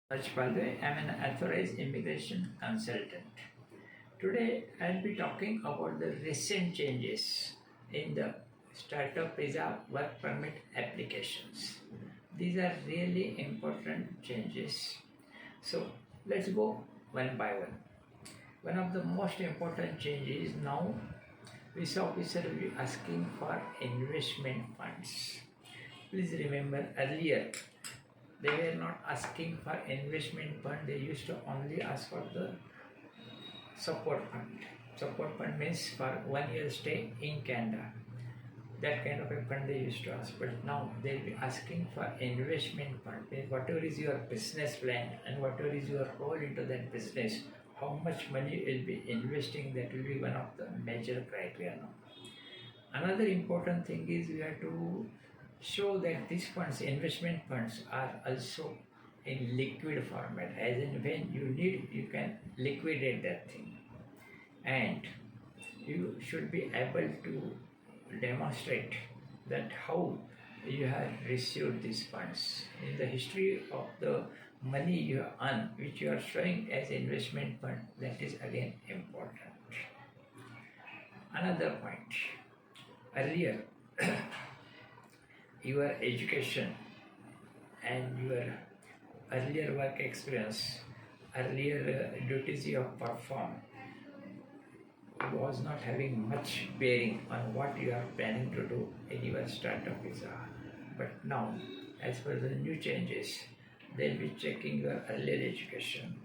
Manoj Palwe. I am an authorized immigration consultant. Today, I'll be talking about the recent changes in the startup visa work permit applications. These are really important changes. So, let's go one by one. One of the most important changes now, visa officer will be asking for investment funds. Please remember earlier they were not asking for investment fund, they used to only ask for the support fund. Support fund means for 1 year stay in Canada. That kind of a fund they used to ask, but now they'll be asking for investment fund. Whatever is your business plan and whatever is your role into that business, how much money you'll be investing, that will be one of the major criteria now. Another important thing is we have to show that these funds, investment funds, are also in liquid format, as in when you need, you can liquidate that thing. And you should be able to demonstrate that how you have received these funds. In the history of the money you earn, which you are showing as investment fund, that is again important. Another point, earlier your education and your earlier work experience, earlier duties you have performed was not having much bearing on what you are planning to do in your startup visa. But now, as per the new changes, they'll be checking your earlier education,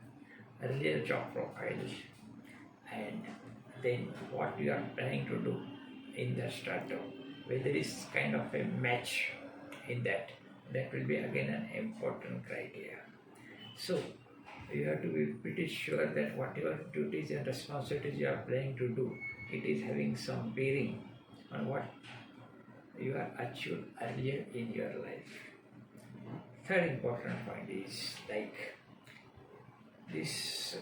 earlier job profile, and then what you are planning to do in the startup. Whether there is kind of a match in that, that will be again an important criteria. So you have to be pretty sure that whatever duties and responsibilities you are planning to do, it is having some bearing on what you have achieved earlier in your life. Third important point is like this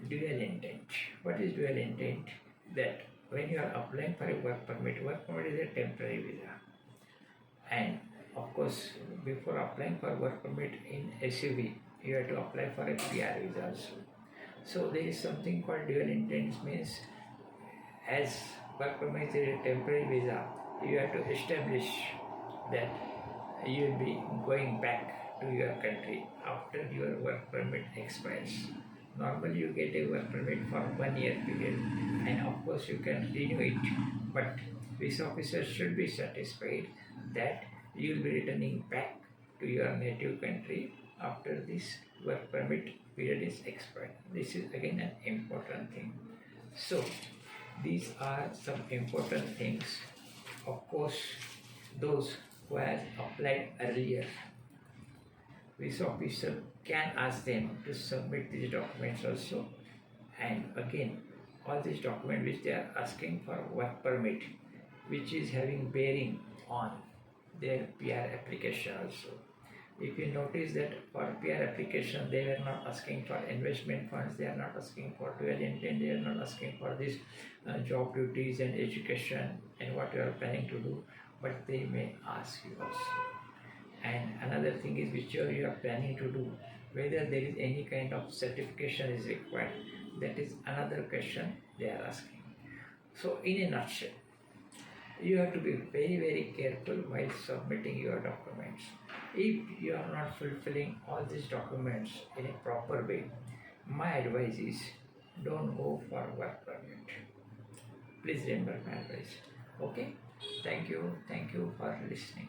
dual intent. What is dual intent? That when you are applying for a work permit is a temporary visa. And of course, before applying for work permit in SUV, you have to apply for a PR visa also. So there is something called dual intent, means as work permit is a temporary visa, you have to establish that you will be going back to your country after your work permit expires. Normally you get a work permit for 1 year period, and of course you can renew it, but visa officer should be satisfied that you will be returning back to your native country after this work permit period is expired. This is again an important thing. So these are some important things. Of course, those who have applied earlier, visa officer can ask them to submit these documents also. And again, all these documents which they are asking for work permit, which is having bearing on their PR application also. If you notice that for PR application, they were not asking for investment funds, they are not asking for dual intent, they are not asking for this job duties and education and what you are planning to do, but they may ask you also. And another thing is whichever you are planning to do, whether there is any kind of certification is required, that is another question they are asking. So in a nutshell, you have to be very, very careful while submitting your documents. If you are not fulfilling all these documents in a proper way, my advice is don't go for work permit. Please remember my advice. Okay? Thank you for listening.